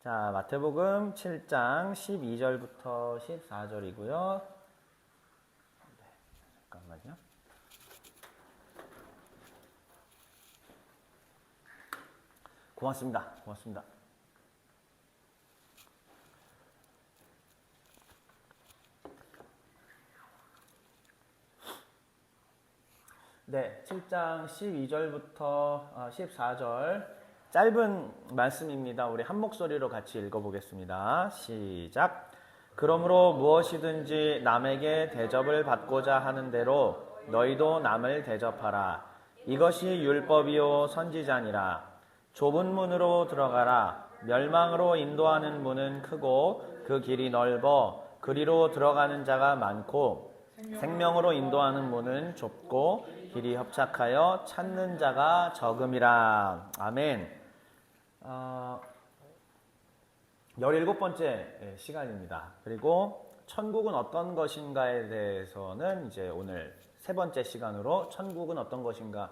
자, 마태복음 7장 12절부터 14절이고요. 잠깐만요. 고맙습니다. 네, 7장 12절부터 14절 짧은 말씀입니다. 우리 한 목소리로 같이 읽어보겠습니다. 시작. 그러므로 무엇이든지 남에게 대접을 받고자 하는 대로 너희도 남을 대접하라. 이것이 율법이요 선지자니라. 좁은 문으로 들어가라. 멸망으로 인도하는 문은 크고 그 길이 넓어 그리로 들어가는 자가 많고 생명으로 인도하는 문은 좁고 길이 협착하여 찾는 자가 적음이라. 아멘. 17번째 시간입니다. 그리고 천국은 어떤 것인가에 대해서는 이제 오늘 세 번째 시간으로 천국은 어떤 것인가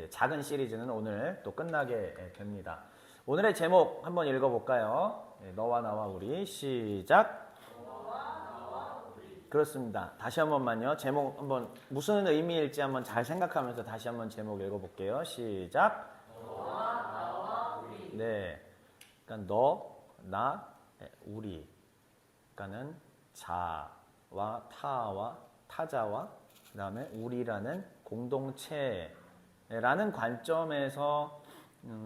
작은 시리즈는 오늘 또 끝나게 됩니다. 오늘의 제목 한번 읽어볼까요? 너와 나와 우리. 시작. 그렇습니다. 다시 한 번만요. 제목 한번 무슨 의미일지 한번 잘 생각하면서 다시 한번 제목 읽어볼게요. 시작. 네, 그러니까 너, 나, 우리. 그러니까는 자와 타와 타자와 그다음에 우리라는 공동체라는 관점에서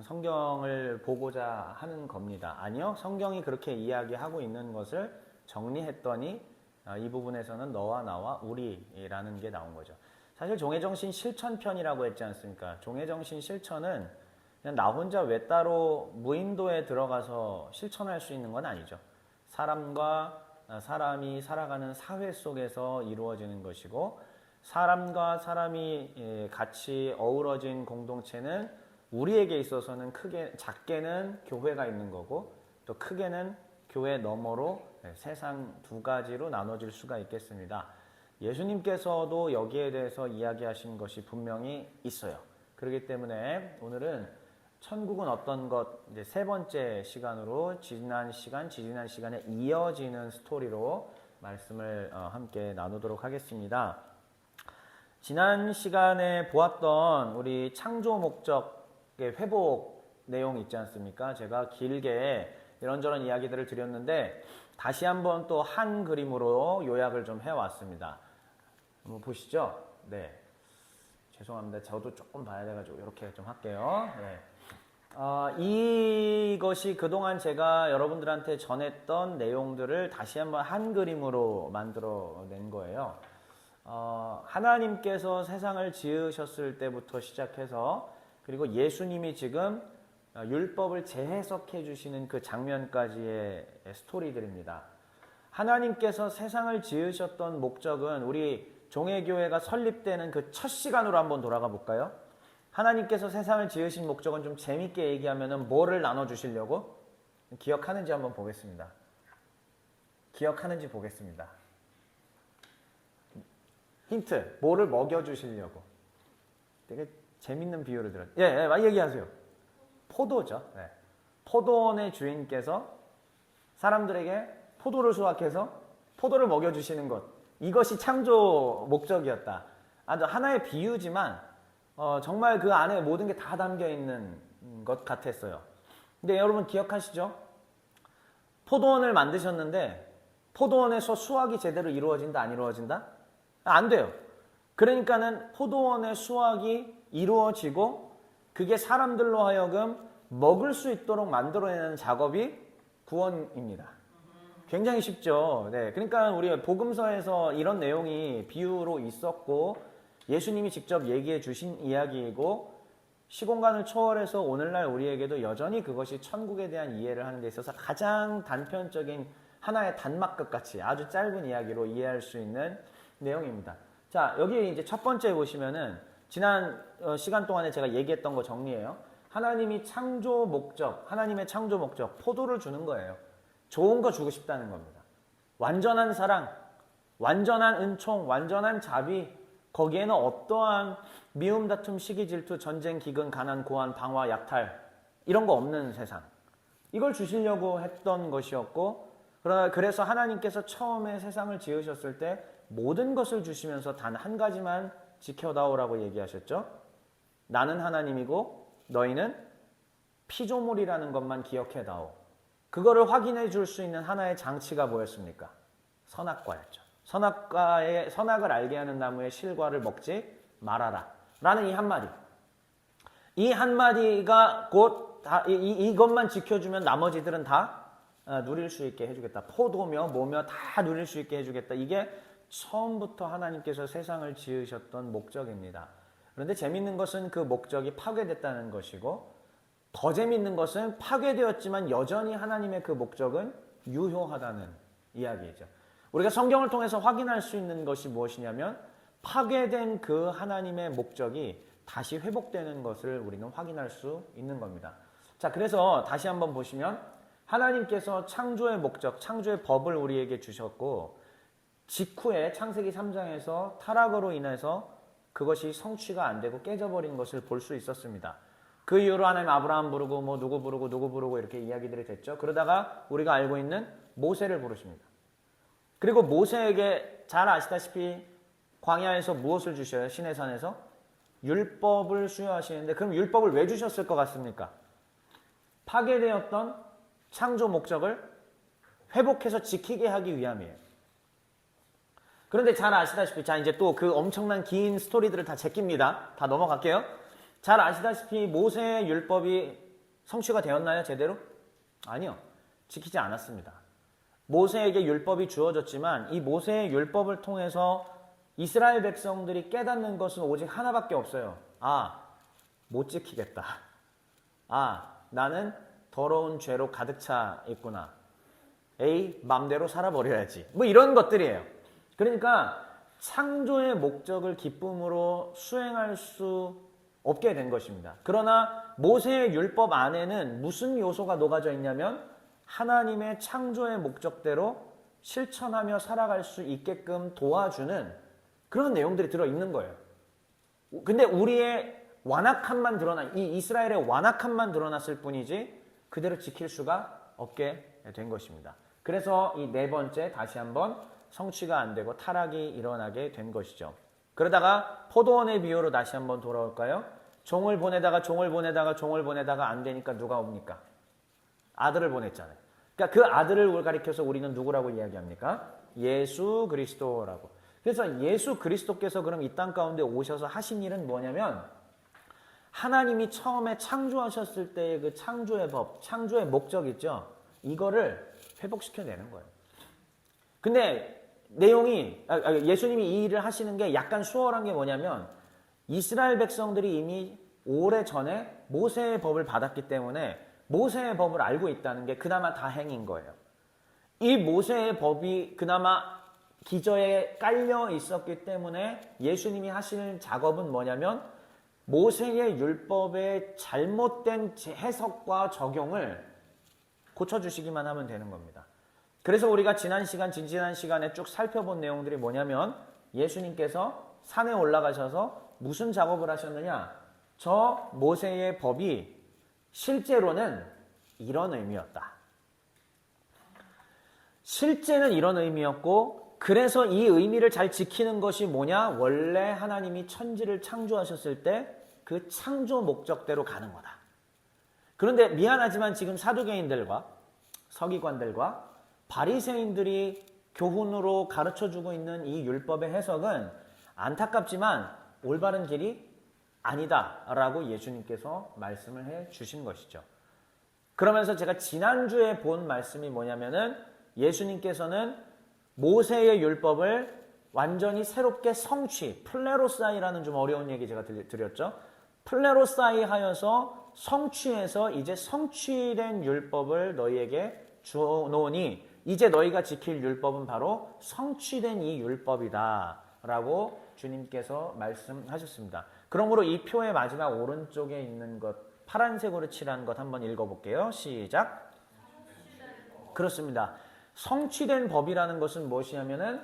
성경을 보고자 하는 겁니다. 아니요, 성경이 그렇게 이야기하고 있는 것을 정리했더니 이 부분에서는 너와 나와 우리라는 게 나온 거죠. 사실 종회정신 실천편이라고 했지 않습니까? 종회정신 실천은 그냥 나 혼자 외따로 무인도에 들어가서 실천할 수 있는 건 아니죠. 사람과 사람이 살아가는 사회 속에서 이루어지는 것이고, 사람과 사람이 같이 어우러진 공동체는 우리에게 있어서는 작게는 교회가 있는 거고, 또 크게는 교회 너머로 세상 두 가지로 나눠질 수가 있겠습니다. 예수님께서도 여기에 대해서 이야기하신 것이 분명히 있어요. 그렇기 때문에 오늘은 천국은 어떤 것, 이제 세 번째 시간으로 지지난 시간에 이어지는 스토리로 말씀을 함께 나누도록 하겠습니다. 지난 시간에 보았던 우리 창조 목적의 회복 내용 있지 않습니까? 제가 길게 이런저런 이야기들을 드렸는데 다시 한번 또 한 그림으로 요약을 좀 해왔습니다. 한번 보시죠. 네, 죄송합니다. 저도 조금 봐야 돼가지고 이렇게 좀 할게요. 네. 이것이 그동안 제가 여러분들한테 전했던 내용들을 다시 한번 한 그림으로 만들어낸 거예요. 하나님께서 세상을 지으셨을 때부터 시작해서 그리고 예수님이 지금 율법을 재해석해 주시는 그 장면까지의 스토리들입니다. 하나님께서 세상을 지으셨던 목적은 우리 종회교회가 설립되는 그 첫 시간으로 한번 돌아가 볼까요? 하나님께서 세상을 지으신 목적은 좀 재밌게 얘기하면 뭐를 나눠주시려고? 기억하는지 한번 보겠습니다. 기억하는지 보겠습니다. 힌트, 뭐를 먹여주시려고? 되게 재밌는 비유를 들었죠. 예, 얘기하세요. 포도죠. 네. 포도원의 주인께서 사람들에게 포도를 수확해서 포도를 먹여주시는 것. 이것이 창조 목적이었다. 아주 하나의 비유지만 정말 그 안에 모든 게 다 담겨 있는 것 같았어요. 근데 여러분 기억하시죠? 포도원을 만드셨는데 포도원에서 수확이 제대로 이루어진다, 안 이루어진다? 안 돼요. 그러니까는 포도원의 수확이 이루어지고 그게 사람들로 하여금 먹을 수 있도록 만들어내는 작업이 구원입니다. 굉장히 쉽죠. 네, 그러니까 우리 복음서에서 이런 내용이 비유로 있었고 예수님이 직접 얘기해 주신 이야기이고 시공간을 초월해서 오늘날 우리에게도 여전히 그것이 천국에 대한 이해를 하는 데 있어서 가장 단편적인 하나의 단막극 같이 아주 짧은 이야기로 이해할 수 있는 내용입니다. 자, 여기 이제 첫 번째 보시면은 지난 시간 동안에 제가 얘기했던 거 정리해요. 하나님의 창조 목적, 포도를 주는 거예요. 좋은 거 주고 싶다는 겁니다. 완전한 사랑, 완전한 은총, 완전한 자비, 거기에는 어떠한 미움, 다툼, 시기, 질투, 전쟁, 기근, 가난, 고한, 방화, 약탈 이런 거 없는 세상. 이걸 주시려고 했던 것이었고, 그러나 그래서 하나님께서 처음에 세상을 지으셨을 때 모든 것을 주시면서 단 한 가지만 지켜다오라고 얘기하셨죠. 나는 하나님이고 너희는 피조물이라는 것만 기억해다오. 그거를 확인해 줄 수 있는 하나의 장치가 뭐였습니까? 선악과였죠. 선악을 알게 하는 나무의 실과를 먹지 말아라 라는 이 한마디. 이 한마디가 곧 이것만 지켜주면 나머지들은 다 누릴 수 있게 해주겠다. 포도며 뭐며 다 누릴 수 있게 해주겠다. 이게 처음부터 하나님께서 세상을 지으셨던 목적입니다. 그런데 재밌는 것은 그 목적이 파괴됐다는 것이고, 더 재밌는 것은 파괴되었지만 여전히 하나님의 그 목적은 유효하다는 이야기이죠. 우리가 성경을 통해서 확인할 수 있는 것이 무엇이냐면 파괴된 그 하나님의 목적이 다시 회복되는 것을 우리는 확인할 수 있는 겁니다. 자, 그래서 다시 한번 보시면 하나님께서 창조의 목적, 창조의 법을 우리에게 주셨고, 직후에 창세기 3장에서 타락으로 인해서 그것이 성취가 안 되고 깨져버린 것을 볼 수 있었습니다. 그 이후로 하나님 아브라함 부르고 뭐 누구 부르고 이렇게 이야기들이 됐죠. 그러다가 우리가 알고 있는 모세를 부르십니다. 그리고 모세에게 잘 아시다시피 광야에서 무엇을 주셔요? 시내산에서 율법을 수여하시는데, 그럼 율법을 왜 주셨을 것 같습니까? 파괴되었던 창조 목적을 회복해서 지키게 하기 위함이에요. 그런데 잘 아시다시피, 자, 이제 또 그 엄청난 긴 스토리들을 다 제낍니다. 다 넘어갈게요. 잘 아시다시피 모세의 율법이 성취가 되었나요? 제대로? 아니요. 지키지 않았습니다. 모세에게 율법이 주어졌지만 이 모세의 율법을 통해서 이스라엘 백성들이 깨닫는 것은 오직 하나밖에 없어요. 못 지키겠다. 나는 더러운 죄로 가득 차 있구나. 맘대로 살아버려야지. 뭐 이런 것들이에요. 그러니까 창조의 목적을 기쁨으로 수행할 수 없게 된 것입니다. 그러나 모세의 율법 안에는 무슨 요소가 녹아져 있냐면 하나님의 창조의 목적대로 실천하며 살아갈 수 있게끔 도와주는 그런 내용들이 들어있는 거예요. 근데 우리의 완악함만 이 이스라엘의 완악함만 드러났을 뿐이지 그대로 지킬 수가 없게 된 것입니다. 그래서 이 네 번째, 다시 한번 성취가 안 되고 타락이 일어나게 된 것이죠. 그러다가 포도원의 비유로 다시 한번 돌아올까요? 종을 보내다가 안 되니까 누가 옵니까? 아들을 보냈잖아요. 그러니까 그 아들을 가리켜서 우리는 누구라고 이야기합니까? 예수 그리스도라고. 그래서 예수 그리스도께서 그럼 이 땅 가운데 오셔서 하신 일은 뭐냐면 하나님이 처음에 창조하셨을 때의 그 창조의 법, 창조의 목적 있죠? 이거를 회복시켜내는 거예요. 근데 내용이 예수님이 이 일을 하시는 게 약간 수월한 게 뭐냐면 이스라엘 백성들이 이미 오래전에 모세의 법을 받았기 때문에 모세의 법을 알고 있다는 게 그나마 다행인 거예요. 이 모세의 법이 그나마 기저에 깔려 있었기 때문에 예수님이 하시는 작업은 뭐냐면 모세의 율법의 잘못된 해석과 적용을 고쳐주시기만 하면 되는 겁니다. 그래서 우리가 지난 시간에 쭉 살펴본 내용들이 뭐냐면 예수님께서 산에 올라가셔서 무슨 작업을 하셨느냐? 저 모세의 법이 실제로는 이런 의미였다. 실제는 이런 의미였고, 그래서 이 의미를 잘 지키는 것이 뭐냐? 원래 하나님이 천지를 창조하셨을 때 그 창조 목적대로 가는 거다. 그런데 미안하지만 지금 사두개인들과 서기관들과 바리새인들이 교훈으로 가르쳐주고 있는 이 율법의 해석은 안타깝지만 올바른 길이 아니다라고 예수님께서 말씀을 해 주신 것이죠. 그러면서 제가 지난주에 본 말씀이 뭐냐면은 예수님께서는 모세의 율법을 완전히 새롭게 플레로사이라는 좀 어려운 얘기 제가 드렸죠. 플레로사이 하여서 성취해서 이제 성취된 율법을 너희에게 주노니 이제 너희가 지킬 율법은 바로 성취된 이 율법이다 라고 주님께서 말씀하셨습니다. 그러므로 이 표의 마지막 오른쪽에 있는 것, 파란색으로 칠한 것 한번 읽어볼게요. 시작. 그렇습니다. 성취된 법이라는 것은 무엇이냐면은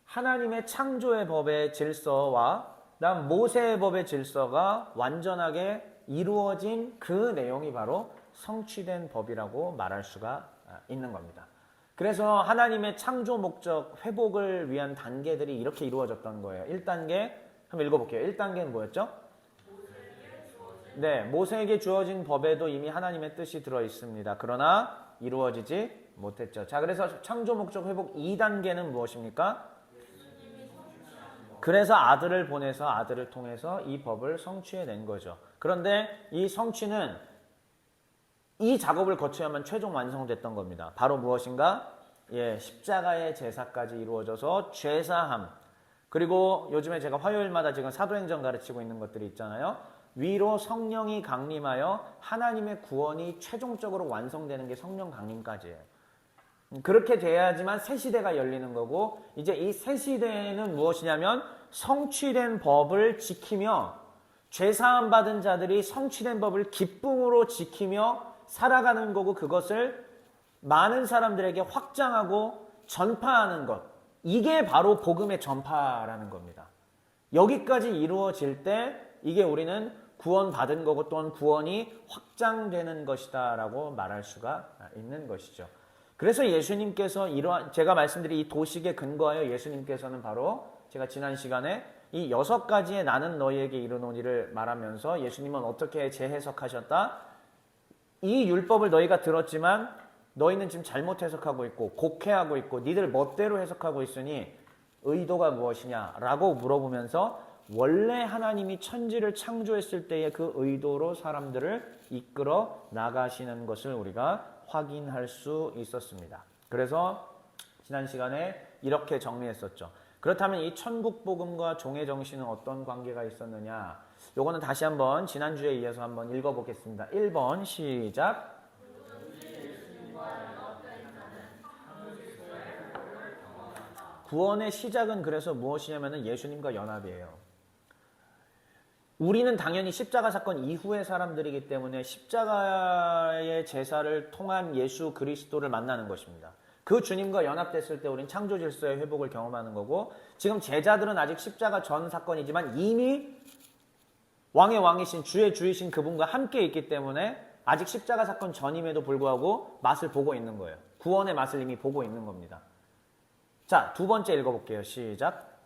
하나님의 창조의 법의 질서와 그다음 모세의 법의 질서가 완전하게 이루어진 그 내용이 바로 성취된 법이라고 말할 수가 있는 겁니다. 그래서 하나님의 창조 목적 회복을 위한 단계들이 이렇게 이루어졌던 거예요. 1단계 한번 읽어볼게요. 1단계는 뭐였죠? 네, 모세에게 주어진 법에도 이미 하나님의 뜻이 들어 있습니다. 그러나 이루어지지 못했죠. 자, 그래서 창조 목적 회복 2단계는 무엇입니까? 그래서 아들을 보내서 아들을 통해서 이 법을 성취해낸 거죠. 그런데 이 성취는 이 작업을 거쳐야만 최종 완성됐던 겁니다. 바로 무엇인가? 예, 십자가의 제사까지 이루어져서 죄사함. 그리고 요즘에 제가 화요일마다 지금 사도행전 가르치고 있는 것들이 있잖아요. 위로 성령이 강림하여 하나님의 구원이 최종적으로 완성되는 게 성령 강림까지예요. 그렇게 돼야지만 새 시대가 열리는 거고, 이제 이 새 시대에는 무엇이냐면 성취된 법을 지키며 죄사함 받은 자들이 성취된 법을 기쁨으로 지키며 살아가는 거고, 그것을 많은 사람들에게 확장하고 전파하는 것, 이게 바로 복음의 전파라는 겁니다. 여기까지 이루어질 때 이게 우리는 구원받은 거고 또한 구원이 확장되는 것이다 라고 말할 수가 있는 것이죠. 그래서 예수님께서 제가 말씀드린 이 도식에 근거하여 예수님께서는 바로 제가 지난 시간에 이 6가지의 나는 너희에게 이르노니를 말하면서 예수님은 어떻게 재해석하셨다? 이 율법을 너희가 들었지만 너희는 지금 잘못 해석하고 있고 곡해하고 있고 니들 멋대로 해석하고 있으니 의도가 무엇이냐라고 물어보면서 원래 하나님이 천지를 창조했을 때의 그 의도로 사람들을 이끌어 나가시는 것을 우리가 확인할 수 있었습니다. 그래서 지난 시간에 이렇게 정리했었죠. 그렇다면 이 천국 복음과 종의 정신은 어떤 관계가 있었느냐? 요거는 다시 한번 지난주에 이어서 한번 읽어보겠습니다. 1번 시작. 구원의 시작은 그래서 무엇이냐면 예수님과 연합이에요. 우리는 당연히 십자가 사건 이후의 사람들이기 때문에 십자가의 제사를 통한 예수 그리스도를 만나는 것입니다. 그 주님과 연합됐을 때 우리는 창조 질서의 회복을 경험하는 거고, 지금 제자들은 아직 십자가 전 사건이지만 이미 왕의 왕이신 주의 주이신 그분과 함께 있기 때문에 아직 십자가 사건 전임에도 불구하고 맛을 보고 있는 거예요. 구원의 맛을 이미 보고 있는 겁니다. 자, 두 번째 읽어볼게요. 시작.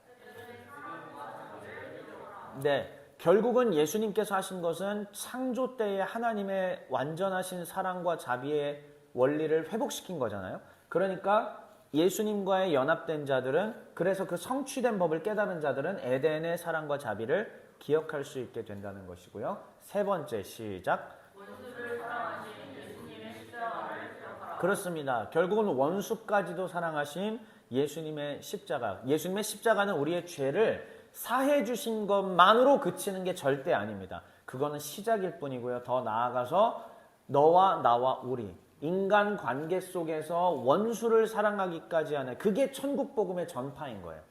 네. 결국은 예수님께서 하신 것은 창조 때의 하나님의 완전하신 사랑과 자비의 원리를 회복시킨 거잖아요. 그러니까 예수님과의 연합된 자들은, 그래서 그 성취된 법을 깨달은 자들은 에덴의 사랑과 자비를 기억할 수 있게 된다는 것이고요. 세 번째 시작. 원수를 사랑하신 예수님의 십자가를 기억하라. 그렇습니다. 결국은 원수까지도 사랑하신 예수님의 십자가. 예수님의 십자가는 우리의 죄를 사해 주신 것만으로 그치는 게 절대 아닙니다. 그거는 시작일 뿐이고요. 더 나아가서 너와 나와 우리 인간 관계 속에서 원수를 사랑하기까지 하는, 그게 천국 복음의 전파인 거예요.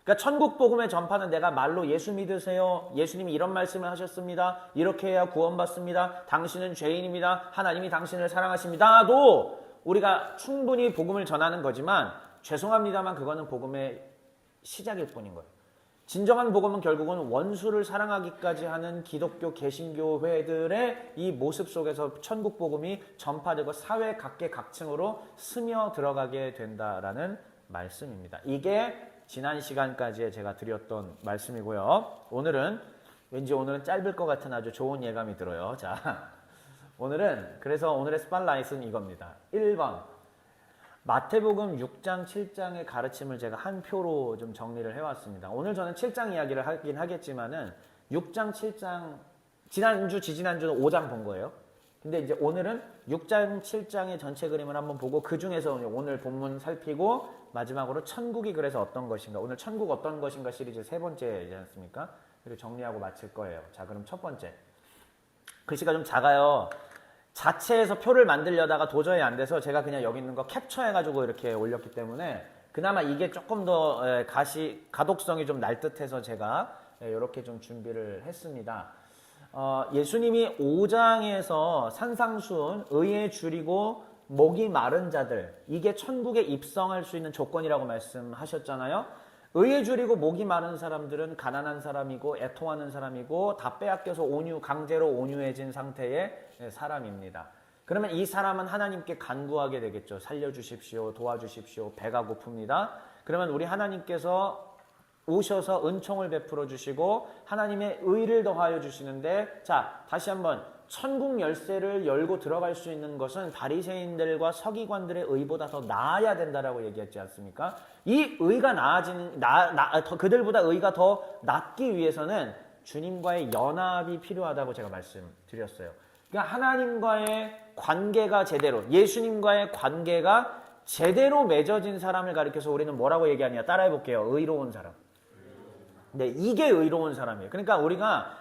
그러니까 천국 복음의 전파는 내가 말로 예수 믿으세요, 예수님이 이런 말씀을 하셨습니다, 이렇게 해야 구원받습니다, 당신은 죄인입니다, 하나님이 당신을 사랑하십니다도 우리가 충분히 복음을 전하는 거지만, 죄송합니다만 그거는 복음의 시작일 뿐인 거예요. 진정한 복음은 결국은 원수를 사랑하기까지 하는 기독교 개신교회들의 이 모습 속에서 천국 복음이 전파되고 사회 각계각층으로 스며 들어가게 된다라는 말씀입니다. 이게 지난 시간까지 제가 드렸던 말씀이고요. 오늘은 짧을 것 같은 아주 좋은 예감이 들어요. 자, 그래서 오늘의 스팟라이트는 이겁니다. 1번. 마태복음 6장, 7장의 가르침을 제가 한 표로 좀 정리를 해왔습니다. 오늘 저는 7장 이야기를 하긴 하겠지만은 6장, 7장, 지지난주는 5장 본 거예요. 근데 이제 오늘은 6장, 7장의 전체 그림을 한번 보고 그 중에서 오늘 본문 살피고 마지막으로 천국이 그래서 어떤 것인가, 오늘 천국 어떤 것인가 시리즈 세 번째이지 않습니까? 그리고 정리하고 마칠 거예요. 자, 그럼 첫 번째. 글씨가 좀 작아요. 자체에서 표를 만들려다가 도저히 안 돼서 제가 그냥 여기 있는 거 캡처해가지고 이렇게 올렸기 때문에 그나마 이게 조금 더 가독성이 좀 날 듯해서 제가 이렇게 좀 준비를 했습니다. 예수님이 5장에서 산상수훈, 의에 줄이고 목이 마른 자들, 이게 천국에 입성할 수 있는 조건이라고 말씀하셨잖아요. 의에 줄이고 목이 마른 사람들은 가난한 사람이고 애통하는 사람이고 다 빼앗겨서 강제로 온유해진 상태의 사람입니다. 그러면 이 사람은 하나님께 간구하게 되겠죠. 살려주십시오. 도와주십시오. 배가 고픕니다. 그러면 우리 하나님께서 오셔서 은총을 베풀어 주시고 하나님의 의를 더하여 주시는데, 자, 다시 한번 천국 열쇠를 열고 들어갈 수 있는 것은 바리새인들과 서기관들의 의보다 더 나아야 된다라고 얘기했지 않습니까? 이 의가 나아지는 그들보다 의가 더 낫기 위해서는 주님과의 연합이 필요하다고 제가 말씀드렸어요. 그러니까 하나님과의 관계가 제대로, 예수님과의 관계가 제대로 맺어진 사람을 가리켜서 우리는 뭐라고 얘기하냐? 따라해 볼게요. 의로운 사람. 네, 이게 의로운 사람이에요. 그러니까 우리가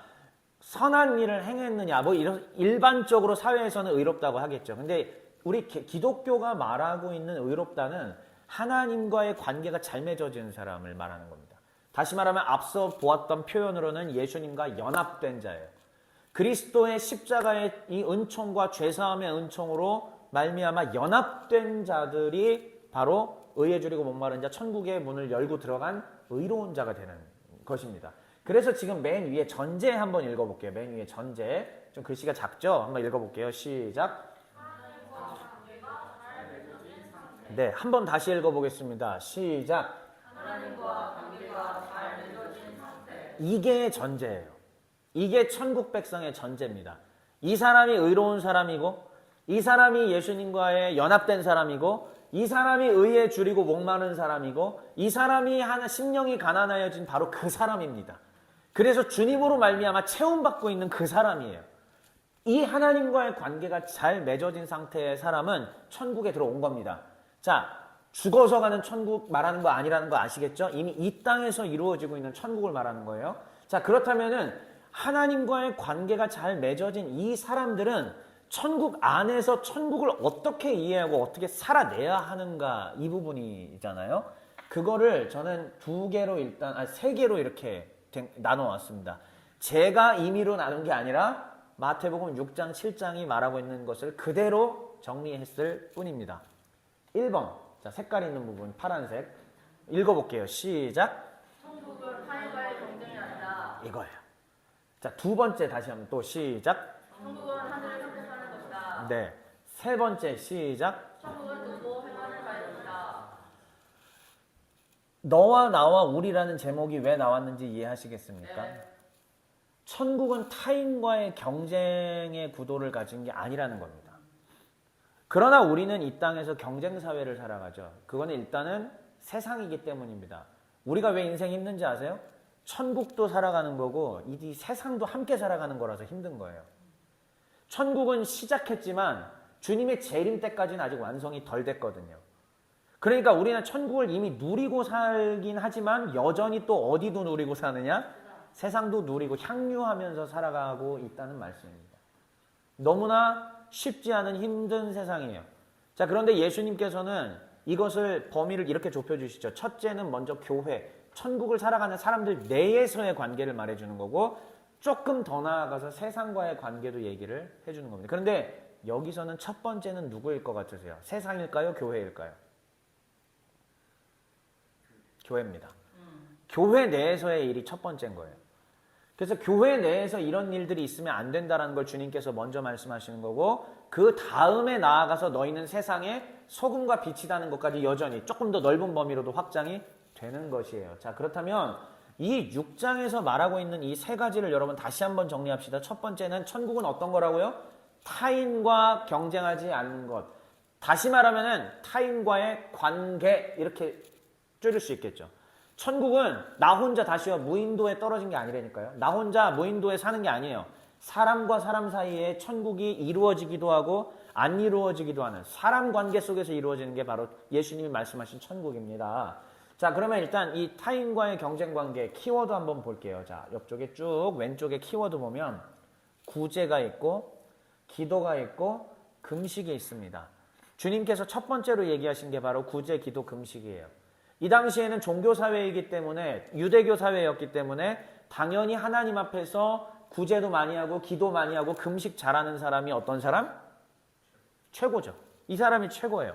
선한 일을 행했느냐, 뭐 이런 일반적으로 사회에서는 의롭다고 하겠죠. 근데 우리 기독교가 말하고 있는 의롭다는 하나님과의 관계가 잘 맺어진 사람을 말하는 겁니다. 다시 말하면 앞서 보았던 표현으로는 예수님과 연합된 자예요. 그리스도의 십자가의 이 은총과 죄사함의 은총으로 말미암아 연합된 자들이 바로 의에 줄이고 목마른 자, 천국의 문을 열고 들어간 의로운 자가 되는 것입니다. 그래서 지금 맨 위에 전제 한번 읽어볼게요. 맨 위에 전제. 좀 글씨가 작죠? 한번 읽어볼게요. 시작. 네, 한번 다시 읽어보겠습니다. 시작. 이게 전제예요. 이게 천국 백성의 전제입니다. 이 사람이 의로운 사람이고, 이 사람이 예수님과의 연합된 사람이고, 이 사람이 의에 줄이고 목마른 사람이고, 이 사람이 심령이 가난하여진 바로 그 사람입니다. 그래서 주님으로 말미암아 체험받고 있는 그 사람이에요. 이 하나님과의 관계가 잘 맺어진 상태의 사람은 천국에 들어온 겁니다. 자, 죽어서 가는 천국 말하는 거 아니라는 거 아시겠죠? 이미 이 땅에서 이루어지고 있는 천국을 말하는 거예요. 자, 그렇다면은 하나님과의 관계가 잘 맺어진 이 사람들은 천국 안에서 천국을 어떻게 이해하고 어떻게 살아내야 하는가, 이 부분이잖아요. 그거를 저는 세 개로 이렇게 나눠왔습니다. 제가 임의로 나눈 게 아니라 마태복음 6장, 7장이 말하고 있는 것을 그대로 정리했을 뿐입니다. 1번, 자, 색깔 있는 부분, 파란색. 읽어볼게요. 시작. 천국은 하늘과의 경쟁이 아니다. 이거예요. 자, 두 번째 다시 한번 또 시작. 천국은 하늘을 선택하는 것이다. 네. 세 번째 시작. 천국은 두고 행하는 바의 것이다. 너와 나와 우리라는 제목이 왜 나왔는지 이해하시겠습니까? 네. 천국은 타인과의 경쟁의 구도를 가진 게 아니라는 겁니다. 그러나 우리는 이 땅에서 경쟁 사회를 살아가죠. 그거는 일단은 세상이기 때문입니다. 우리가 왜 인생이 힘든지 아세요? 천국도 살아가는 거고 이 세상도 함께 살아가는 거라서 힘든 거예요. 천국은 시작했지만 주님의 재림 때까지는 아직 완성이 덜 됐거든요. 그러니까 우리는 천국을 이미 누리고 살긴 하지만 여전히 또 어디도 누리고 사느냐? 세상도 누리고 향유하면서 살아가고 있다는 말씀입니다. 너무나 쉽지 않은 힘든 세상이에요. 자, 그런데 예수님께서는 이것을 범위를 이렇게 좁혀주시죠. 첫째는 먼저 교회, 천국을 살아가는 사람들 내에서의 관계를 말해주는 거고, 조금 더 나아가서 세상과의 관계도 얘기를 해주는 겁니다. 그런데 여기서는 첫 번째는 누구일 것 같으세요? 세상일까요? 교회일까요? 교회입니다. 교회 내에서의 일이 첫 번째인 거예요. 그래서 교회 내에서 이런 일들이 있으면 안 된다는 걸 주님께서 먼저 말씀하시는 거고, 그 다음에 나아가서 너희는 세상에 소금과 빛이라는 것까지 여전히 조금 더 넓은 범위로도 확장이 되는 것이에요. 자, 그렇다면 이 6장에서 말하고 있는 이 세 가지를 여러분 다시 한번 정리합시다. 첫 번째는 천국은 어떤 거라고요? 타인과 경쟁하지 않는 것. 다시 말하면은 타인과의 관계, 이렇게 줄일 수 있겠죠. 천국은 나 혼자 다시와 무인도에 떨어진 게 아니라니까요. 나 혼자 무인도에 사는 게 아니에요. 사람과 사람 사이에 천국이 이루어지기도 하고 안 이루어지기도 하는 사람 관계 속에서 이루어지는 게 바로 예수님이 말씀하신 천국입니다. 자, 그러면 일단 이 타인과의 경쟁 관계 키워드 한번 볼게요. 자, 옆쪽에 쭉 왼쪽에 키워드 보면 구제가 있고 기도가 있고 금식이 있습니다. 주님께서 첫 번째로 얘기하신 게 바로 구제, 기도, 금식이에요. 이 당시에는 종교사회이기 때문에, 유대교 사회였기 때문에 당연히 하나님 앞에서 구제도 많이 하고 기도 많이 하고 금식 잘하는 사람이 어떤 사람? 최고죠. 이 사람이 최고예요.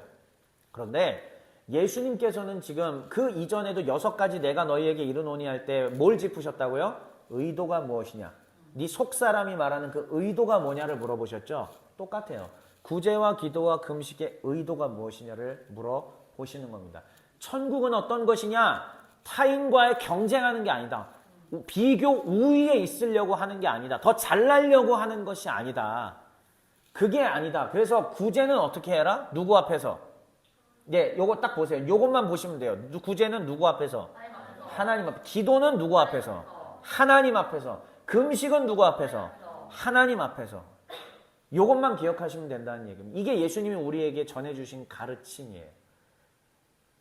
그런데 예수님께서는 지금 그 이전에도 6가지 내가 너희에게 이르노니 할 때 뭘 짚으셨다고요? 의도가 무엇이냐? 네 속사람이 말하는 그 의도가 뭐냐를 물어보셨죠? 똑같아요. 구제와 기도와 금식의 의도가 무엇이냐를 물어보시는 겁니다. 천국은 어떤 것이냐? 타인과의 경쟁하는 게 아니다. 비교 우위에 있으려고 하는 게 아니다. 더 잘나려고 하는 것이 아니다. 그게 아니다. 그래서 구제는 어떻게 해라? 누구 앞에서? 네, 요거 딱 보세요. 요것만 보시면 돼요. 구제는 누구 앞에서? 하나님 앞에서. 기도는 누구 앞에서? 하나님 앞에서. 금식은 누구 앞에서? 하나님 앞에서. 요것만 기억하시면 된다는 얘기입니다. 이게 예수님이 우리에게 전해주신 가르침이에요.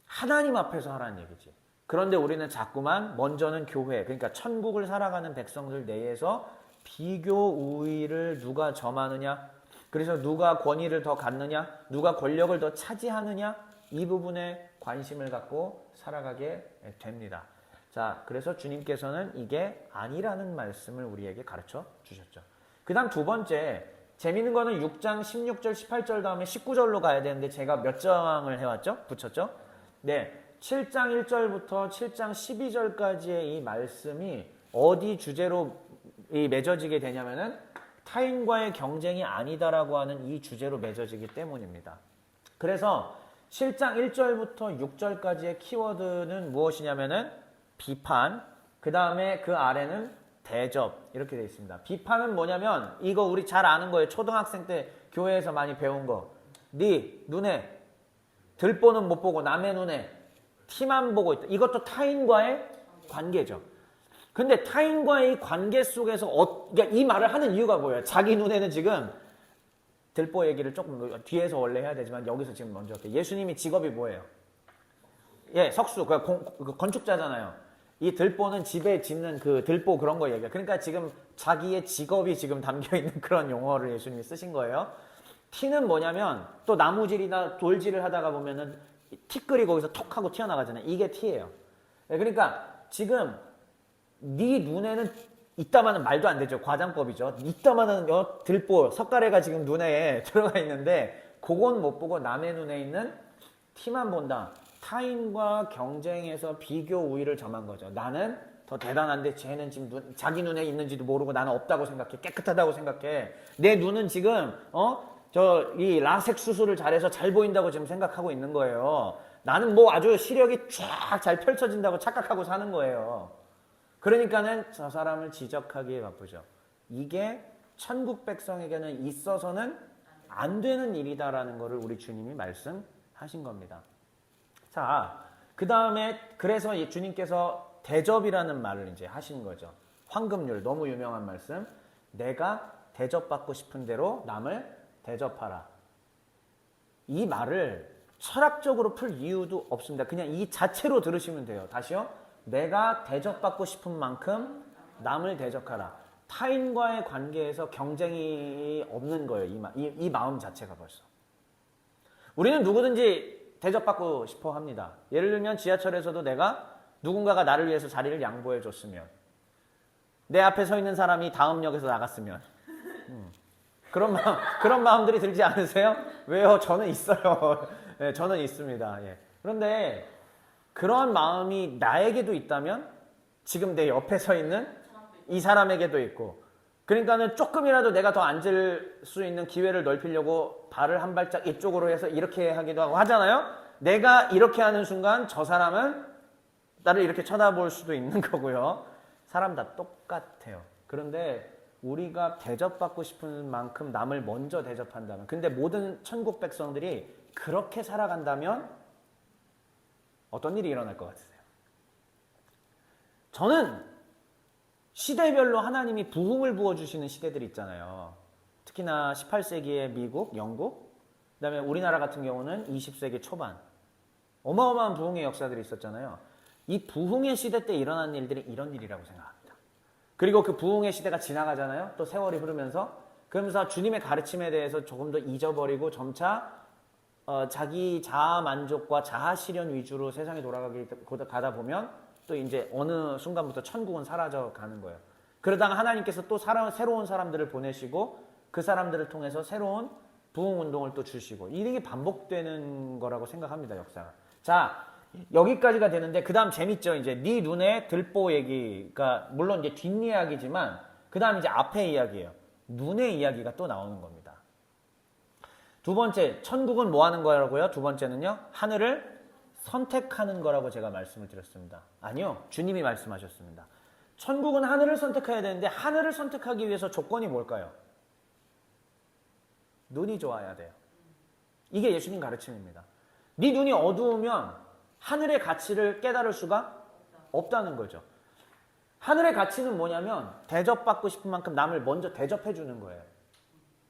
하나님 앞에서 하라는 얘기지. 그런데 우리는 자꾸만 먼저는 교회, 그러니까 천국을 살아가는 백성들 내에서 비교 우위를 누가 점하느냐, 그래서 누가 권위를 더 갖느냐, 누가 권력을 더 차지하느냐, 이 부분에 관심을 갖고 살아가게 됩니다. 자, 그래서 주님께서는 이게 아니라는 말씀을 우리에게 가르쳐 주셨죠. 그 다음 두 번째, 재밌는 거는 6장 16절, 18절 다음에 19절로 가야 되는데 제가 몇 장을 해왔죠? 붙였죠? 네. 7장 1절부터 7장 12절까지의 이 말씀이 어디 주제로 맺어지게 되냐면은 타인과의 경쟁이 아니다라고 하는 이 주제로 맺어지기 때문입니다. 그래서 7장 1절부터 6절까지의 키워드는 무엇이냐면은 비판, 그 다음에 그 아래는 대접, 이렇게 되어 있습니다. 비판은 뭐냐면 이거 우리 잘 아는 거예요. 초등학생 때 교회에서 많이 배운 거. 네 눈에 들보는 못 보고 남의 눈에 티만 보고 있다. 이것도 타인과의 관계죠. 근데 타인과의 이 관계 속에서 그러니까 이 말을 하는 이유가 뭐예요? 자기 눈에는 지금 들보 얘기를 조금 뒤에서 원래 해야 되지만 여기서 지금 먼저 할게요. 예수님이 직업이 뭐예요? 예, 석수, 그 건축자잖아요. 이 들보는 집에 짓는 그 들보 그런 거 얘기해요. 그러니까 지금 자기의 직업이 지금 담겨있는 그런 용어를 예수님이 쓰신 거예요. 티는 뭐냐면 또 나무질이나 돌질을 하다가 보면은 티끌이 거기서 톡 하고 튀어나가잖아요. 이게 티예요. 그러니까 지금 네 눈에는 이따마는 말도 안 되죠. 과장법이죠. 이따마는 들보, 석가래가 지금 눈에 들어가 있는데 그건 못 보고 남의 눈에 있는 티만 본다. 타인과 경쟁해서 비교 우위를 점한 거죠. 나는 더 대단한데 쟤는 지금 자기 눈에 있는지도 모르고 나는 없다고 생각해. 깨끗하다고 생각해. 내 눈은 지금 이 라섹 수술을 잘해서 잘 보인다고 지금 생각하고 있는 거예요. 나는 뭐 아주 시력이 쫙 잘 펼쳐진다고 착각하고 사는 거예요. 그러니까는 저 사람을 지적하기에 바쁘죠. 이게 천국 백성에게는 있어서는 안 되는 일이다라는 것을 우리 주님이 말씀하신 겁니다. 자, 그 다음에 그래서 주님께서 대접이라는 말을 이제 하신 거죠. 황금률, 너무 유명한 말씀. 내가 대접받고 싶은 대로 남을 대접하라. 이 말을 철학적으로 풀 이유도 없습니다. 그냥 이 자체로 들으시면 돼요. 다시요. 내가 대접받고 싶은 만큼 남을 대접하라. 타인과의 관계에서 경쟁이 없는 거예요. 이 마음 자체가 벌써. 우리는 누구든지 대접받고 싶어 합니다. 예를 들면 지하철에서도 내가 누군가가 나를 위해서 자리를 양보해 줬으면, 내 앞에 서 있는 사람이 다음 역에서 나갔으면, 그런 마음들이 들지 않으세요? 왜요? 저는 있어요. 네, 저는 있습니다. 예. 그런데 그런 마음이 나에게도 있다면 지금 내 옆에 서 있는 이 사람에게도 있고, 그러니까는 조금이라도 내가 더 앉을 수 있는 기회를 넓히려고 발을 한 발짝 이쪽으로 해서 이렇게 하기도 하고 하잖아요. 내가 이렇게 하는 순간 저 사람은 나를 이렇게 쳐다볼 수도 있는 거고요. 사람 다 똑같아요. 그런데 우리가 대접받고 싶은 만큼 남을 먼저 대접한다면, 근데 모든 천국 백성들이 그렇게 살아간다면 어떤 일이 일어날 것 같으세요? 저는 시대별로 하나님이 부흥을 부어주시는 시대들이 있잖아요. 특히나 18세기의 미국, 영국, 그 다음에 우리나라 같은 경우는 20세기 초반. 어마어마한 부흥의 역사들이 있었잖아요. 이 부흥의 시대 때 일어난 일들이 이런 일이라고 생각합니다. 그리고 그 부흥의 시대가 지나가잖아요. 또 세월이 흐르면서. 그러면서 주님의 가르침에 대해서 조금 더 잊어버리고 점차 자기 자아 만족과 자아 실현 위주로 세상이 돌아가다 보면 또 이제 어느 순간부터 천국은 사라져 가는 거예요. 그러다가 하나님께서 또 새로운 사람들을 보내시고 그 사람들을 통해서 새로운 부흥 운동을 또 주시고, 이게 반복되는 거라고 생각합니다, 역사가. 자, 여기까지가 되는데 그 다음 재밌죠. 이제 네 눈에 들보 얘기가 물론 이제 뒷이야기지만 그 다음 이제 앞에 이야기예요. 눈의 이야기가 또 나오는 겁니다. 두 번째, 천국은 뭐 하는 거라고요? 두 번째는요, 하늘을 선택하는 거라고 제가 말씀을 드렸습니다. 아니요, 주님이 말씀하셨습니다. 천국은 하늘을 선택해야 되는데 하늘을 선택하기 위해서 조건이 뭘까요? 눈이 좋아야 돼요. 이게 예수님 가르침입니다. 네 눈이 어두우면 하늘의 가치를 깨달을 수가 없다는 거죠. 하늘의 가치는 뭐냐면 대접받고 싶은 만큼 남을 먼저 대접해 주는 거예요.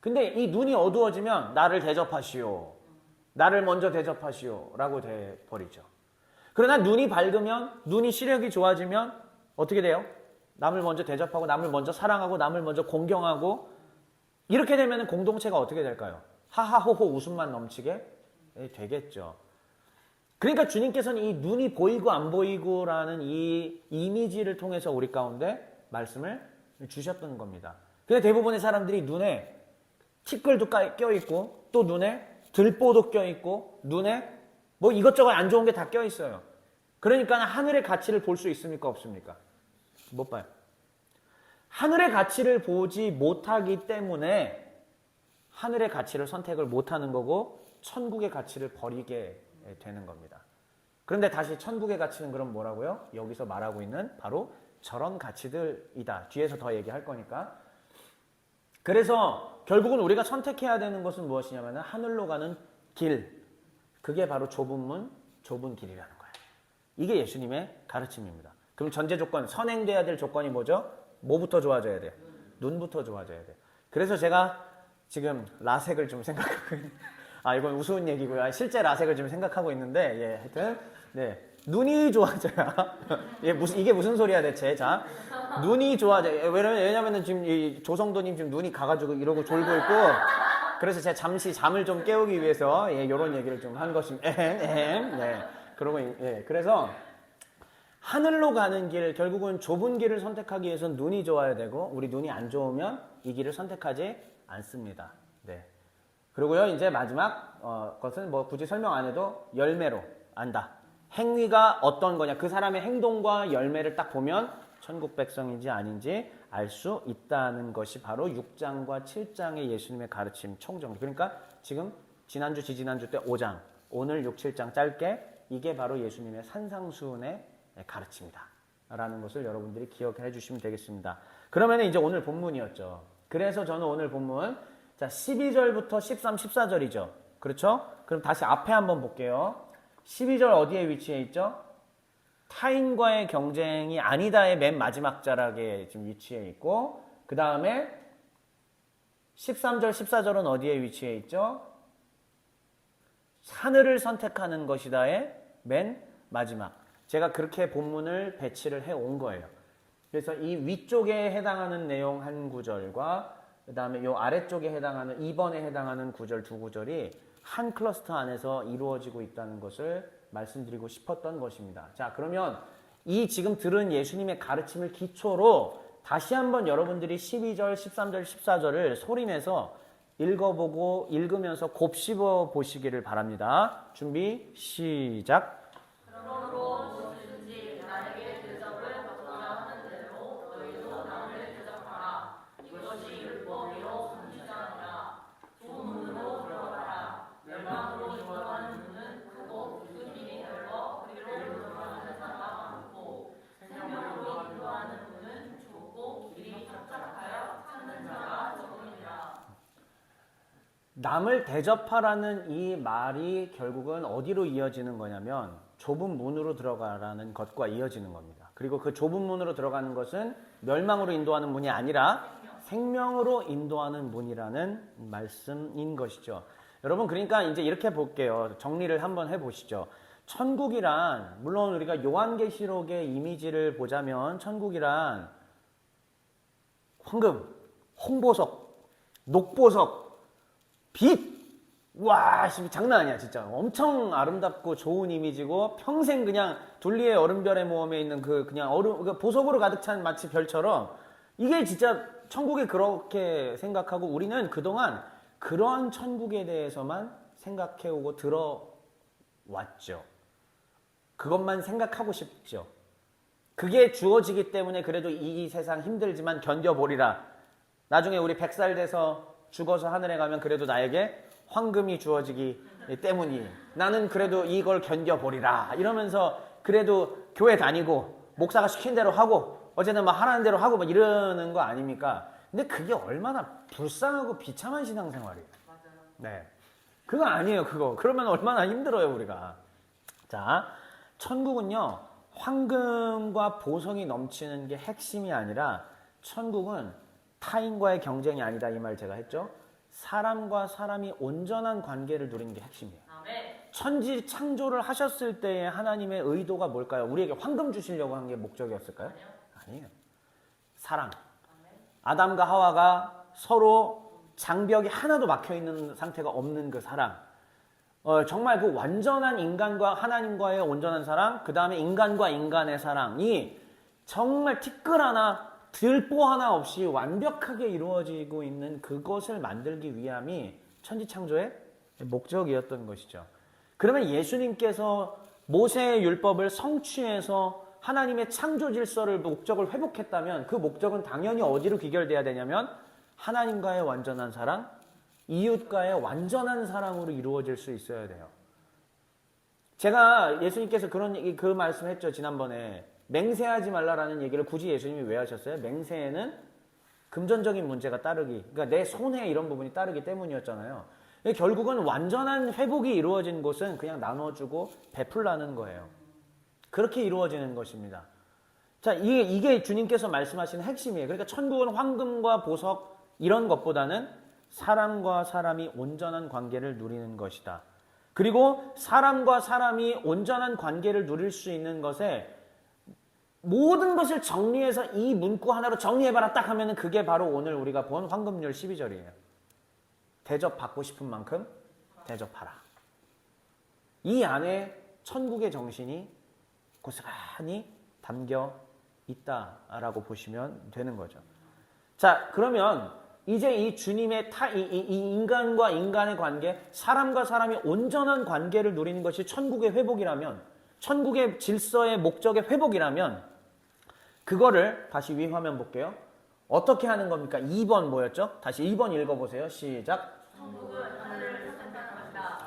근데 이 눈이 어두워지면 나를 대접하시오. 나를 먼저 대접하시오. 라고 돼버리죠. 그러나 눈이 밝으면, 눈이 시력이 좋아지면 어떻게 돼요? 남을 먼저 대접하고, 남을 먼저 사랑하고, 남을 먼저 공경하고, 이렇게 되면 공동체가 어떻게 될까요? 하하호호 웃음만 넘치게 되겠죠. 그러니까 주님께서는 이 눈이 보이고 안 보이고라는 이 이미지를 통해서 우리 가운데 말씀을 주셨던 겁니다. 근데 대부분의 사람들이 눈에 티끌도 껴있고, 또 눈에 들보도 껴있고, 눈에 뭐 이것저것 안 좋은 게 다 껴있어요. 그러니까 하늘의 가치를 볼 수 있습니까? 없습니까? 못 봐요. 하늘의 가치를 보지 못하기 때문에 하늘의 가치를 선택을 못하는 거고 천국의 가치를 버리게 되는 겁니다. 그런데 다시 천국의 가치는 그럼 뭐라고요? 여기서 말하고 있는 바로 저런 가치들이다. 뒤에서 더 얘기할 거니까. 그래서 결국은 우리가 선택해야 되는 것은 무엇이냐면 하늘로 가는 길. 그게 바로 좁은 문, 좁은 길이라는 거예요. 이게 예수님의 가르침입니다. 그럼 전제 조건, 선행돼야 될 조건이 뭐죠? 뭐부터 좋아져야 돼요? 눈부터 좋아져야 돼요. 그래서 제가 지금 라섹을 좀 생각하고 있는, 이건 우스운 얘기고요. 실제 라섹을 좀 생각하고 있는데, 예, 하여튼, 네. 눈이 좋아져야, 이게 무슨 소리야 대체. 자, 눈이 좋아져요. 왜냐면은 지금 이 조성도님 지금 눈이 가가지고 이러고 졸고 있고, 그래서 제가 잠시 잠을 좀 깨우기 위해서, 요런 얘기를 좀 한 것입니다. 네. 그러고, 그래서, 하늘로 가는 길, 결국은 좁은 길을 선택하기 위해서는 눈이 좋아야 되고, 우리 눈이 안 좋으면 이 길을 선택하지 않습니다. 네. 그리고요, 이제 마지막, 것은 뭐 굳이 설명 안 해도 열매로 안다. 행위가 어떤 거냐. 그 사람의 행동과 열매를 딱 보면 천국 백성인지 아닌지 알 수 있다는 것이 바로 6장과 7장의 예수님의 가르침 총정. 그러니까 지금 지난주, 지지난주 때 5장, 오늘 6, 7장 짧게 이게 바로 예수님의 산상수훈의 가르침이다. 라는 것을 여러분들이 기억해 주시면 되겠습니다. 그러면 이제 오늘 본문이었죠. 그래서 저는 오늘 본문, 자, 12절부터 13, 14절이죠. 그렇죠? 그럼 다시 앞에 한번 볼게요. 12절 어디에 위치해 있죠? 타인과의 경쟁이 아니다의 맨 마지막 자락에 지금 위치해 있고, 그 다음에 13절, 14절은 어디에 위치해 있죠? 하늘을 선택하는 것이다의 맨 마지막. 제가 그렇게 본문을 배치를 해 온 거예요. 그래서 이 위쪽에 해당하는 내용 한 구절과 그 다음에 이 아래쪽에 해당하는 2번에 해당하는 구절 두 구절이 한 클러스터 안에서 이루어지고 있다는 것을 말씀드리고 싶었던 것입니다. 자, 그러면 이 지금 들은 예수님의 가르침을 기초로 다시 한번 여러분들이 12절, 13절, 14절을 소리내서 읽어보고 읽으면서 곱씹어 보시기를 바랍니다. 준비, 시작. 그러므로 누구든지 나에게 대접을 받고자 하는 대로 너희도 남을 대접하라. 이것이 율법이요 선지자니라. 좁은 문으로 들어가라. 멸망으로 인도하는 문은 크고 그 길이 넓어 그리로 들어가는 자가 많고 생명으로 인도하는 문은 좁고 길이 착착하여 찾는 자가 적으니라. 남을 대접하라는 이 말이 결국은 어디로 이어지는 거냐면 좁은 문으로 들어가라는 것과 이어지는 겁니다. 그리고 그 좁은 문으로 들어가는 것은 멸망으로 인도하는 문이 아니라 생명으로 인도하는 문이라는 말씀인 것이죠. 여러분, 그러니까 이제 이렇게 볼게요. 정리를 한번 해보시죠. 천국이란, 물론 우리가 요한계시록의 이미지를 보자면 천국이란 황금, 홍보석, 녹보석, 빛! 와, 장난 아니야, 진짜. 엄청 아름답고 좋은 이미지고, 평생 그냥 둘리의 얼음별의 모험에 있는 그냥 보석으로 가득 찬 마치 별처럼, 이게 진짜 천국에 그렇게 생각하고, 우리는 그동안 그런 천국에 대해서만 생각해오고 들어왔죠. 그것만 생각하고 싶죠. 그게 주어지기 때문에 그래도 이 세상 힘들지만 견뎌보리라. 나중에 우리 100살 돼서 죽어서 하늘에 가면 그래도 나에게 황금이 주어지기 때문이 나는 그래도 이걸 견뎌보리라 이러면서 그래도 교회 다니고 목사가 시킨 대로 하고 어쨌든 막 하라는 대로 하고 막 이러는 거 아닙니까? 근데 그게 얼마나 불쌍하고 비참한 신앙생활이에요. 네, 그거 아니에요. 그거 그러면 얼마나 힘들어요 우리가. 자, 천국은요 황금과 보석이 넘치는 게 핵심이 아니라 천국은 타인과의 경쟁이 아니다 이 말 제가 했죠. 사람과 사람이 온전한 관계를 누리는 게 핵심이에요. 천지 창조를 하셨을 때의 하나님의 의도가 뭘까요? 우리에게 황금 주시려고 한 게 목적이었을까요? 아니에요. 사랑. 아담과 하와가 서로 장벽이 하나도 막혀있는 상태가 없는 그 사랑. 정말 그 완전한 인간과 하나님과의 온전한 사랑, 그 다음에 인간과 인간의 사랑이 정말 티끌 하나, 들보 하나 없이 완벽하게 이루어지고 있는 그것을 만들기 위함이 천지창조의 목적이었던 것이죠. 그러면 예수님께서 모세의 율법을 성취해서 하나님의 창조 질서를 목적을 회복했다면 그 목적은 당연히 어디로 귀결돼야 되냐면 하나님과의 완전한 사랑, 이웃과의 완전한 사랑으로 이루어질 수 있어야 돼요. 제가 예수님께서 그 말씀을 했죠. 지난번에 맹세하지 말라라는 얘기를 굳이 예수님이 왜 하셨어요? 맹세에는 금전적인 문제가 따르기, 그러니까 내 손해 이런 부분이 따르기 때문이었잖아요. 결국은 완전한 회복이 이루어진 곳은 그냥 나눠주고 베풀라는 거예요. 그렇게 이루어지는 것입니다. 자, 이게 주님께서 말씀하시는 핵심이에요. 그러니까 천국은 황금과 보석 이런 것보다는 사람과 사람이 온전한 관계를 누리는 것이다. 그리고 사람과 사람이 온전한 관계를 누릴 수 있는 것에 모든 것을 정리해서 이 문구 하나로 정리해봐라 딱 하면은 그게 바로 오늘 우리가 본 황금률 12절이에요. 대접받고 싶은 만큼 대접하라. 이 안에 천국의 정신이 고스란히 담겨 있다라고 보시면 되는 거죠. 자, 그러면 이제 이 주님의 이 인간과 인간의 관계, 사람과 사람이 온전한 관계를 누리는 것이 천국의 회복이라면, 천국의 질서의 목적의 회복이라면, 그거를 다시 위 화면 볼게요. 어떻게 하는 겁니까? 2번 뭐였죠? 다시 2번 읽어보세요. 시작. 천국은 하늘을 선택하는 것이다.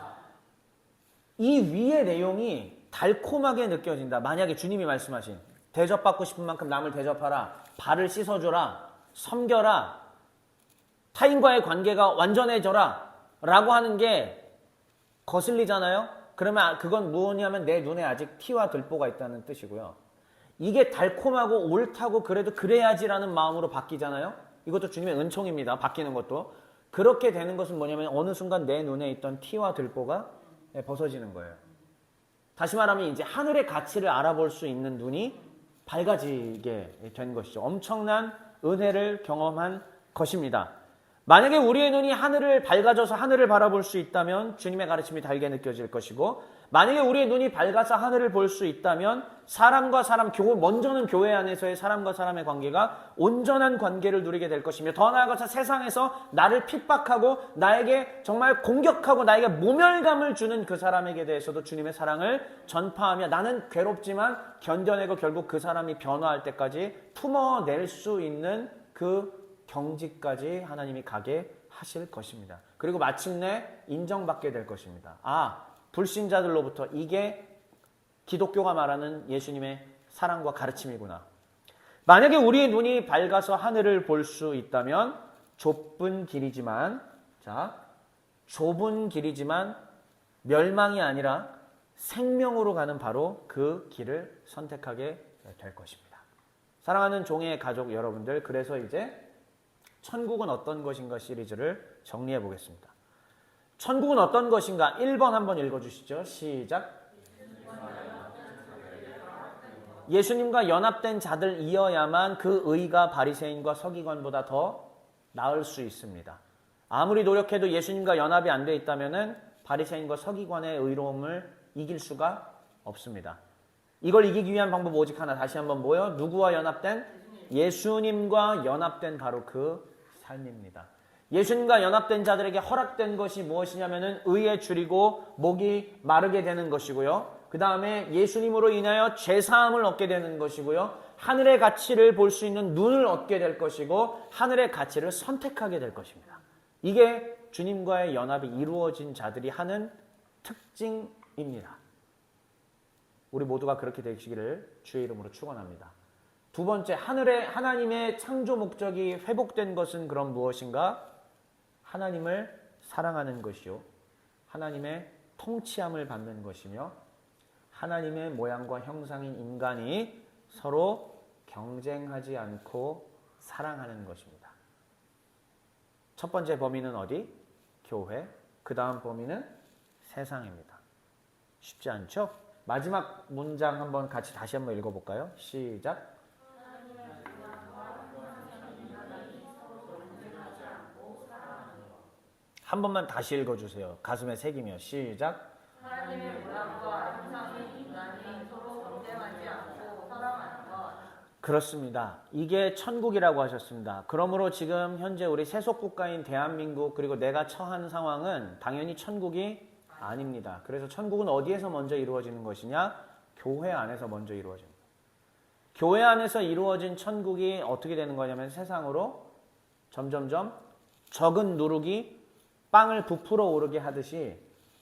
이 위의 내용이 달콤하게 느껴진다. 만약에 주님이 말씀하신 대접받고 싶은 만큼 남을 대접하라, 발을 씻어줘라, 섬겨라, 타인과의 관계가 완전해져라 라고 하는 게 거슬리잖아요. 그러면 그건 무엇이냐면 내 눈에 아직 티와 들보가 있다는 뜻이고요. 이게 달콤하고 옳다고 그래도 그래야지라는 마음으로 바뀌잖아요. 이것도 주님의 은총입니다. 바뀌는 것도. 그렇게 되는 것은 뭐냐면 어느 순간 내 눈에 있던 티와 들보가 벗어지는 거예요. 다시 말하면 이제 하늘의 가치를 알아볼 수 있는 눈이 밝아지게 된 것이죠. 엄청난 은혜를 경험한 것입니다. 만약에 우리의 눈이 하늘을 밝아져서 하늘을 바라볼 수 있다면 주님의 가르침이 달게 느껴질 것이고, 만약에 우리의 눈이 밝아서 하늘을 볼 수 있다면 사람과 사람, 먼저는 교회 안에서의 사람과 사람의 관계가 온전한 관계를 누리게 될 것이며, 더 나아가서 세상에서 나를 핍박하고 나에게 정말 공격하고 나에게 모멸감을 주는 그 사람에게 대해서도 주님의 사랑을 전파하며 나는 괴롭지만 견뎌내고 결국 그 사람이 변화할 때까지 품어낼 수 있는 그 경지까지 하나님이 가게 하실 것입니다. 그리고 마침내 인정받게 될 것입니다. 아, 불신자들로부터 이게 기독교가 말하는 예수님의 사랑과 가르침이구나. 만약에 우리의 눈이 밝아서 하늘을 볼 수 있다면 좁은 길이지만 멸망이 아니라 생명으로 가는 바로 그 길을 선택하게 될 것입니다. 사랑하는 종의 가족 여러분들, 그래서 이제 천국은 어떤 것인가 시리즈를 정리해 보겠습니다. 천국은 어떤 것인가? 1번 한번 읽어주시죠. 시작. 예수님과 연합된 자들이어야만 그 의가 바리새인과 서기관보다 더 나을 수 있습니다. 아무리 노력해도 예수님과 연합이 안 돼 있다면 바리새인과 서기관의 의로움을 이길 수가 없습니다. 이걸 이기기 위한 방법 오직 하나. 다시 한번 뭐요? 누구와 연합된? 예수님과 연합된 바로 그 삶입니다. 예수님과 연합된 자들에게 허락된 것이 무엇이냐면은 의에 줄이고 목이 마르게 되는 것이고요. 그 다음에 예수님으로 인하여 죄사함을 얻게 되는 것이고요. 하늘의 가치를 볼 수 있는 눈을 얻게 될 것이고 하늘의 가치를 선택하게 될 것입니다. 이게 주님과의 연합이 이루어진 자들이 하는 특징입니다. 우리 모두가 그렇게 되시기를 주의 이름으로 축원합니다. 두 번째, 하나님의 창조 목적이 회복된 것은 그럼 무엇인가? 하나님을 사랑하는 것이요, 하나님의 통치함을 받는 것이며, 하나님의 모양과 형상인 인간이 서로 경쟁하지 않고 사랑하는 것입니다. 첫 번째 범위는 어디? 교회. 그 다음 범위는 세상입니다. 쉽지 않죠? 마지막 문장 한번 같이 다시 한번 읽어볼까요? 시작. 한 번만 다시 읽어주세요. 가슴에 새기며 시작. 하나님의 모양과 형상인 인간이 서로 경쟁하지 않고 사랑하는 것. 그렇습니다. 이게 천국이라고 하셨습니다. 그러므로 지금 현재 우리 세속국가인 대한민국 그리고 내가 처한 상황은 당연히 천국이 아닙니다. 그래서 천국은 어디에서 먼저 이루어지는 것이냐? 교회 안에서 먼저 이루어집니다. 교회 안에서 이루어진 천국이 어떻게 되는 거냐면 세상으로 점점점 적은 누룩이 빵을 부풀어 오르게 하듯이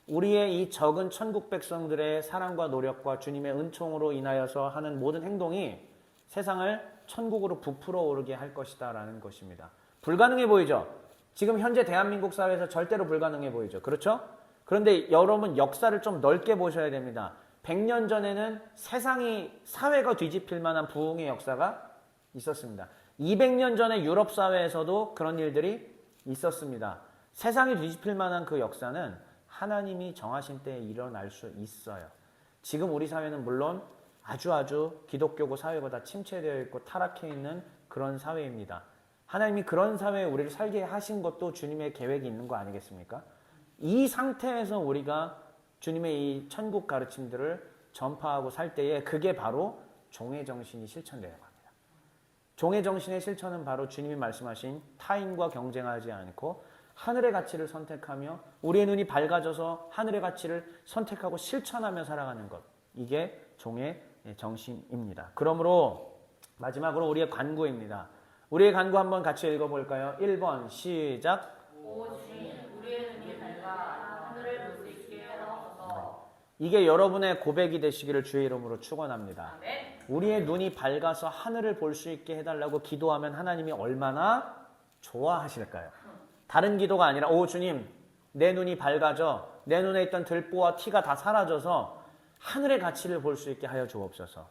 우리의 이 적은 천국 백성들의 사랑과 노력과 주님의 은총으로 인하여서 하는 모든 행동이 세상을 천국으로 부풀어 오르게 할 것이다 라는 것입니다. 불가능해 보이죠? 지금 현재 대한민국 사회에서 절대로 불가능해 보이죠? 그렇죠? 그런데 여러분 역사를 좀 넓게 보셔야 됩니다. 100년 전에는 사회가 뒤집힐 만한 부흥의 역사가 있었습니다. 200년 전에 유럽 사회에서도 그런 일들이 있었습니다. 세상이 뒤집힐 만한 그 역사는 하나님이 정하신 때에 일어날 수 있어요. 지금 우리 사회는 물론 아주 기독교고 사회가 다 침체되어 있고 타락해 있는 그런 사회입니다. 하나님이 그런 사회에 우리를 살게 하신 것도 주님의 계획이 있는 거 아니겠습니까? 이 상태에서 우리가 주님의 이 천국 가르침들을 전파하고 살 때에 그게 바로 종의 정신이 실천되는 겁니다. 종의 정신의 실천은 바로 주님이 말씀하신 타인과 경쟁하지 않고 하늘의 가치를 선택하며 우리의 눈이 밝아져서 하늘의 가치를 선택하고 실천하며 살아가는 것. 이게 종의 정신입니다. 그러므로 마지막으로 우리의 간구입니다. 우리의 간구 한번 같이 읽어볼까요? 1번 시작. 오 주님, 우리의 눈이 밝아 하늘을 볼 수 있게 하옵소서. 이게 여러분의 고백이 되시기를 주의 이름으로 축원합니다. 아멘. 우리의 눈이 밝아서 하늘을 볼 수 있게 해달라고 기도하면 하나님이 얼마나 좋아하실까요? 다른 기도가 아니라 오 주님 내 눈이 밝아져 내 눈에 있던 들보와 티가 다 사라져서 하늘의 가치를 볼 수 있게 하여 주옵소서.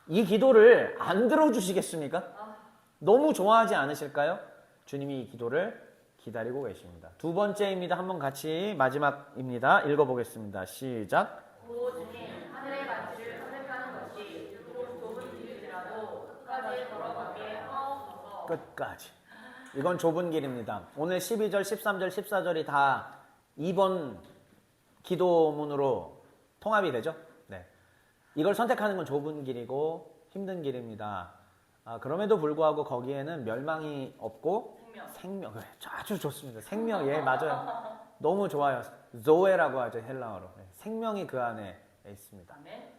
이 기도를 안 들어주시겠습니까? 너무 좋아하지 않으실까요? 주님이 이 기도를 기다리고 계십니다. 두 번째입니다. 한번 같이 마지막입니다. 읽어보겠습니다. 시작. 오 주님, 하늘의 가치를 선택하는 것이 비록 좁은 길이라도 끝까지 걸어가게 하옵소서. 끝까지. 이건 좁은 길입니다. 오늘 12절, 13절, 14절이 다 2번 기도문으로 통합이 되죠? 네. 이걸 선택하는 건 좁은 길이고 힘든 길입니다. 그럼에도 불구하고 거기에는 멸망이 없고 생명. 그래, 아주 좋습니다. 생명, 예, 맞아요. 너무 좋아요. 조에라고 하죠, 헬라어로. 네, 생명이 그 안에 있습니다. 아멘.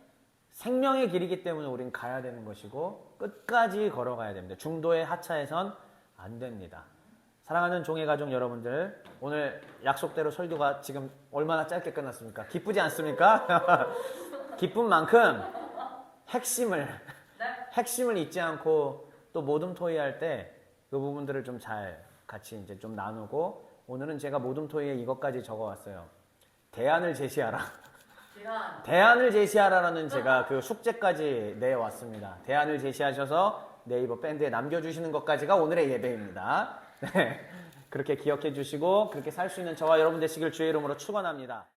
생명의 길이기 때문에 우린 가야 되는 것이고 끝까지 걸어가야 됩니다. 중도에 하차해선 안 됩니다. 사랑하는 종의 가족 여러분들, 오늘 약속대로 설교가 지금 얼마나 짧게 끝났습니까? 기쁘지 않습니까? 기쁜 만큼 핵심을 잊지 않고 또 모둠토이할 때 그 부분들을 좀 잘 같이 이제 좀 나누고, 오늘은 제가 모둠토이에 이것까지 적어왔어요. 대안을 제시하라. 대안을 제시하라라는 제가 그 숙제까지 내왔습니다. 대안을 제시하셔서 네이버 밴드에 남겨주시는 것까지가 오늘의 예배입니다. 네, 그렇게 기억해 주시고 그렇게 살 수 있는 저와 여러분 되시길 주의 이름으로 축원합니다.